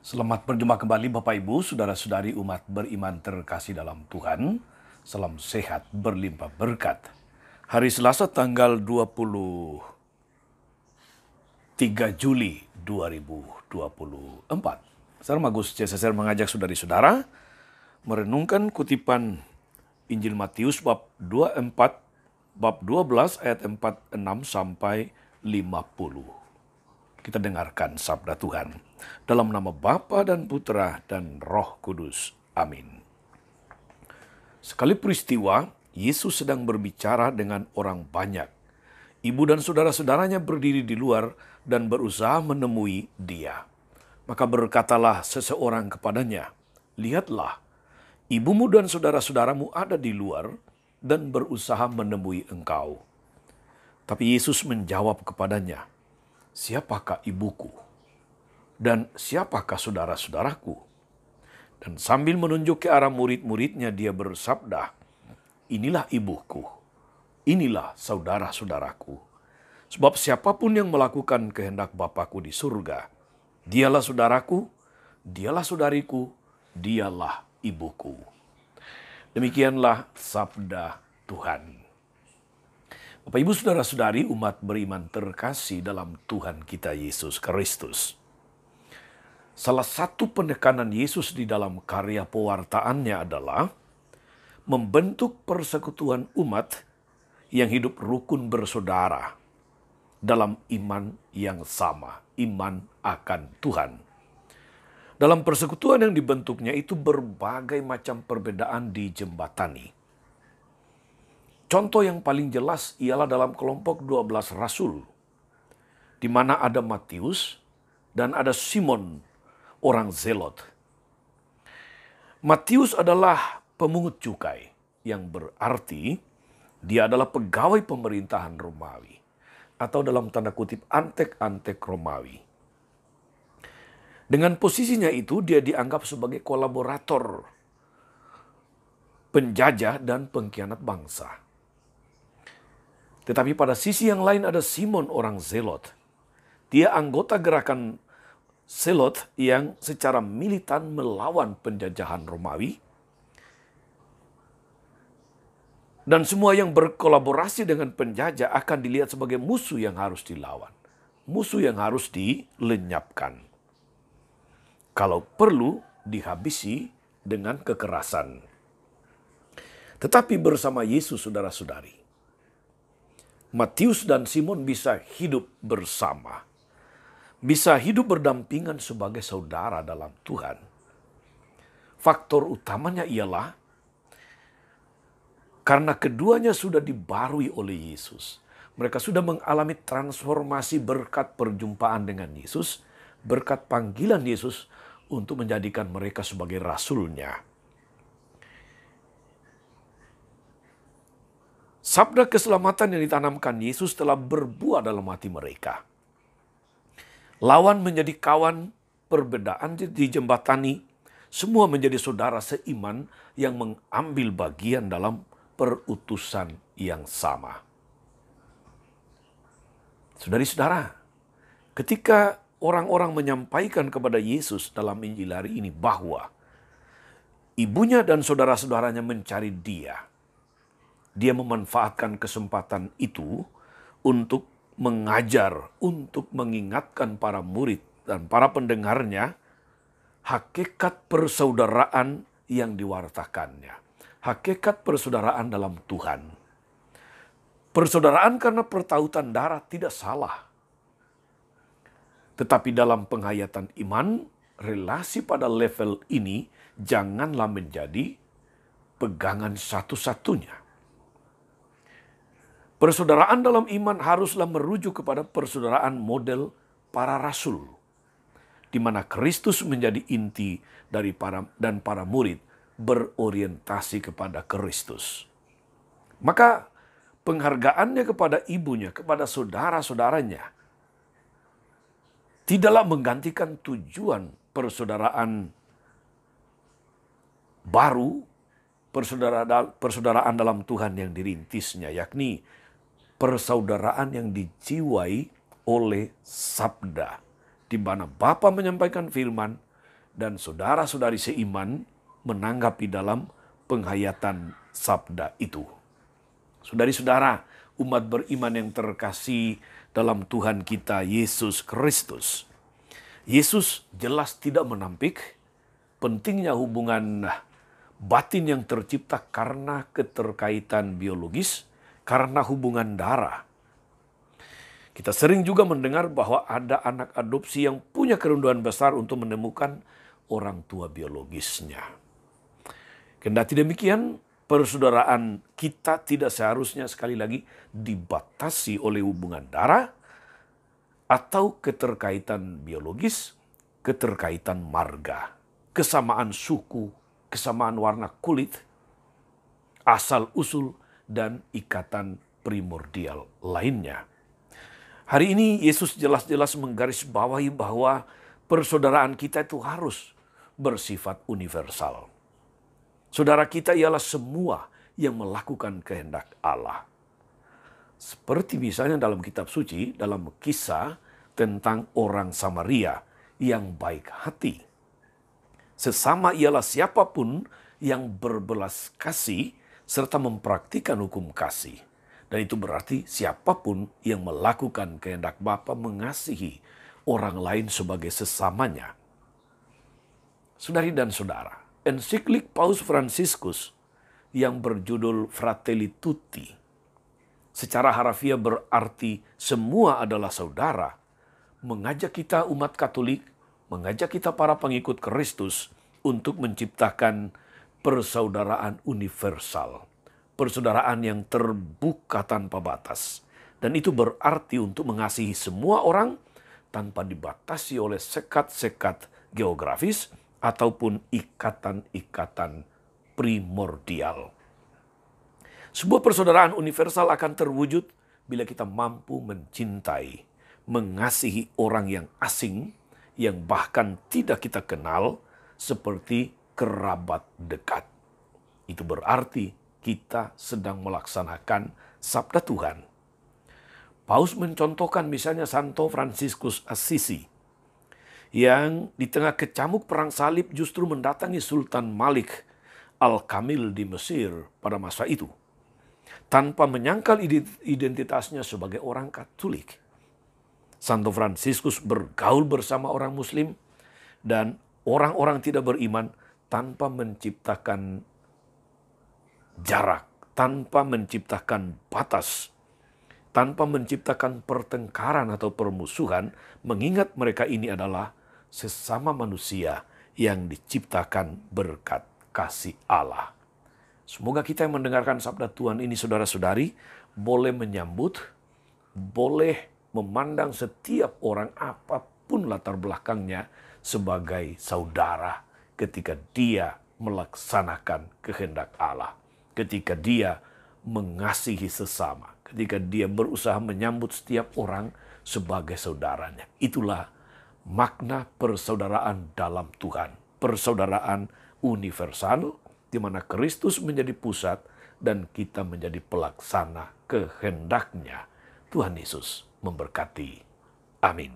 Selamat berjumpa kembali Bapak Ibu, Saudara-saudari umat beriman terkasih dalam Tuhan. Salam sehat berlimpah berkat. Hari Selasa tanggal 23 Juli 2024. Saya Magus CSR mengajak saudari-saudara merenungkan kutipan Injil Matius bab 24, bab 12 ayat 46 sampai 50. Kita dengarkan sabda Tuhan. Dalam nama Bapa dan Putra dan Roh Kudus. Amin. Sekali peristiwa, Yesus sedang berbicara dengan orang banyak. Ibu dan saudara-saudaranya berdiri di luar dan berusaha menemui dia. Maka berkatalah seseorang kepadanya, "Lihatlah, ibumu dan saudara-saudaramu ada di luar dan berusaha menemui engkau." Tapi Yesus menjawab kepadanya, "Siapakah ibuku? Dan siapakah saudara-saudaraku?" Dan sambil menunjuk ke arah murid-muridnya dia bersabda, "Inilah ibuku, inilah saudara-saudaraku. Sebab siapapun yang melakukan kehendak Bapakku di surga, dialah saudaraku, dialah saudariku, dialah ibuku." Demikianlah sabda Tuhan. Bapak Ibu Saudara-saudari umat beriman terkasih dalam Tuhan kita Yesus Kristus. Salah satu penekanan Yesus di dalam karya pewartaannya adalah membentuk persekutuan umat yang hidup rukun bersaudara dalam iman yang sama, iman akan Tuhan. Dalam persekutuan yang dibentuknya itu berbagai macam perbedaan dijembatani. Contoh yang paling jelas ialah dalam kelompok 12 rasul, di mana ada Matius dan ada Simon, orang Zelot. Matius adalah pemungut cukai, yang berarti dia adalah pegawai pemerintahan Romawi, atau dalam tanda kutip antek-antek Romawi. Dengan posisinya itu dia dianggap sebagai kolaborator, penjajah dan pengkhianat bangsa. Tetapi pada sisi yang lain ada Simon orang Zelot. Dia anggota gerakan Zelot yang secara militan melawan penjajahan Romawi. Dan semua yang berkolaborasi dengan penjajah akan dilihat sebagai musuh yang harus dilawan. Musuh yang harus dilenyapkan. Kalau perlu dihabisi dengan kekerasan. Tetapi bersama Yesus, saudara-saudari, Matius dan Simon bisa hidup bersama. Bisa hidup berdampingan sebagai saudara dalam Tuhan. Faktor utamanya ialah karena keduanya sudah dibarui oleh Yesus. Mereka sudah mengalami transformasi berkat perjumpaan dengan Yesus, berkat panggilan Yesus untuk menjadikan mereka sebagai rasulnya. Sabda keselamatan yang ditanamkan Yesus telah berbuah dalam hati mereka. Lawan menjadi kawan, perbedaan dijembatani, semua menjadi saudara seiman yang mengambil bagian dalam perutusan yang sama. Saudari-saudara, ketika orang-orang menyampaikan kepada Yesus dalam Injil hari ini bahwa ibunya dan saudara-saudaranya mencari dia memanfaatkan kesempatan itu untuk mengajar, untuk mengingatkan para murid dan para pendengarnya hakikat persaudaraan yang diwartakannya. Hakikat persaudaraan dalam Tuhan. Persaudaraan karena pertautan darah tidak salah. Tetapi dalam penghayatan iman, relasi pada level ini janganlah menjadi pegangan satu-satunya. Persaudaraan dalam iman haruslah merujuk kepada persaudaraan model para rasul, di mana Kristus menjadi inti dari para murid berorientasi kepada Kristus. Maka penghargaannya kepada ibunya, kepada saudara-saudaranya, tidaklah menggantikan tujuan persaudaraan baru, persaudaraan dalam Tuhan yang dirintisnya, yakni persaudaraan yang dijiwai oleh sabda, di mana Bapa menyampaikan firman, dan saudara-saudari seiman menanggapi dalam penghayatan sabda itu. Saudari-saudara, umat beriman yang terkasih dalam Tuhan kita Yesus Kristus. Yesus jelas tidak menampik pentingnya hubungan batin yang tercipta karena keterkaitan biologis, karena hubungan darah. Kita sering juga mendengar bahwa ada anak adopsi yang punya kerinduan besar untuk menemukan orang tua biologisnya. Kendati demikian, persaudaraan kita tidak seharusnya sekali lagi dibatasi oleh hubungan darah atau keterkaitan biologis, keterkaitan marga, kesamaan suku, kesamaan warna kulit, asal-usul, dan ikatan primordial lainnya. Hari ini Yesus jelas-jelas menggarisbawahi bahwa persaudaraan kita itu harus bersifat universal. Saudara kita ialah semua yang melakukan kehendak Allah. Seperti misalnya dalam kitab suci, dalam kisah tentang orang Samaria yang baik hati. Sesama ialah siapapun yang berbelas kasih serta mempraktikkan hukum kasih. Dan itu berarti siapapun yang melakukan kehendak Bapa mengasihi orang lain sebagai sesamanya. Saudari dan saudara, ensiklik Paus Fransiskus yang berjudul Fratelli Tutti, secara harafiah berarti semua adalah saudara, mengajak kita umat Katolik, mengajak kita para pengikut Kristus untuk menciptakan persaudaraan universal. Persaudaraan yang terbuka tanpa batas. Dan itu berarti untuk mengasihi semua orang tanpa dibatasi oleh sekat-sekat geografis ataupun ikatan-ikatan primordial. Sebuah persaudaraan universal akan terwujud bila kita mampu mencintai, mengasihi orang yang asing, yang bahkan tidak kita kenal, seperti kerabat dekat. Itu berarti kita sedang melaksanakan sabda Tuhan. Paus mencontohkan misalnya Santo Fransiskus Assisi, yang di tengah kecamuk perang salib justru mendatangi Sultan Malik Al-Kamil di Mesir pada masa itu, tanpa menyangkal identitasnya sebagai orang Katolik. Santo Fransiskus bergaul bersama orang Muslim dan orang-orang tidak beriman tanpa menciptakan jarak, tanpa menciptakan batas, tanpa menciptakan pertengkaran atau permusuhan, mengingat mereka ini adalah sesama manusia yang diciptakan berkat kasih Allah. Semoga kita yang mendengarkan sabda Tuhan ini, saudara-saudari, boleh menyambut, boleh memandang setiap orang apapun latar belakangnya sebagai saudara ketika dia melaksanakan kehendak Allah. Ketika dia mengasihi sesama, ketika dia berusaha menyambut setiap orang sebagai saudaranya. Itulah makna persaudaraan dalam Tuhan. Persaudaraan universal, di mana Kristus menjadi pusat dan kita menjadi pelaksana kehendaknya. Tuhan Yesus memberkati. Amin.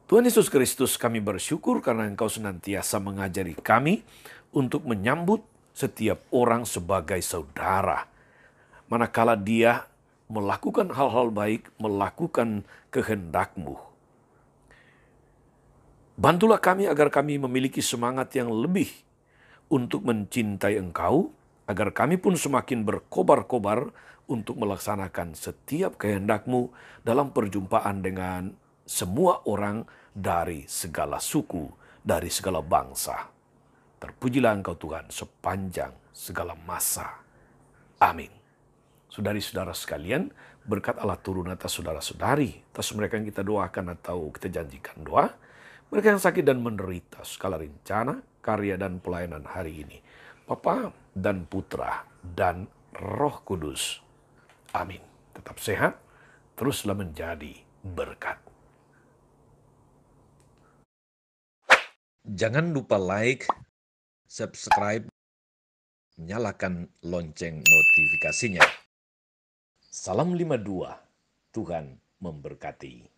Tuhan Yesus Kristus, kami bersyukur karena Engkau senantiasa mengajari kami untuk menyambut setiap orang sebagai saudara. Manakala dia melakukan hal-hal baik, melakukan kehendak-Mu. Bantulah kami agar kami memiliki semangat yang lebih untuk mencintai Engkau, agar kami pun semakin berkobar-kobar untuk melaksanakan setiap kehendak-Mu dalam perjumpaan dengan semua orang dari segala suku, dari segala bangsa. Terpujilah Engkau Tuhan sepanjang segala masa. Amin. Saudari-saudara sekalian, berkat Allah turun atas saudara-saudari, atas mereka yang kita doakan atau kita janjikan doa, mereka yang sakit dan menderita, segala rencana, karya dan pelayanan hari ini. Bapa dan Putra dan Roh Kudus. Amin. Tetap sehat, teruslah menjadi berkat. Jangan lupa like, subscribe, nyalakan lonceng notifikasinya. Salam 52, Tuhan memberkati.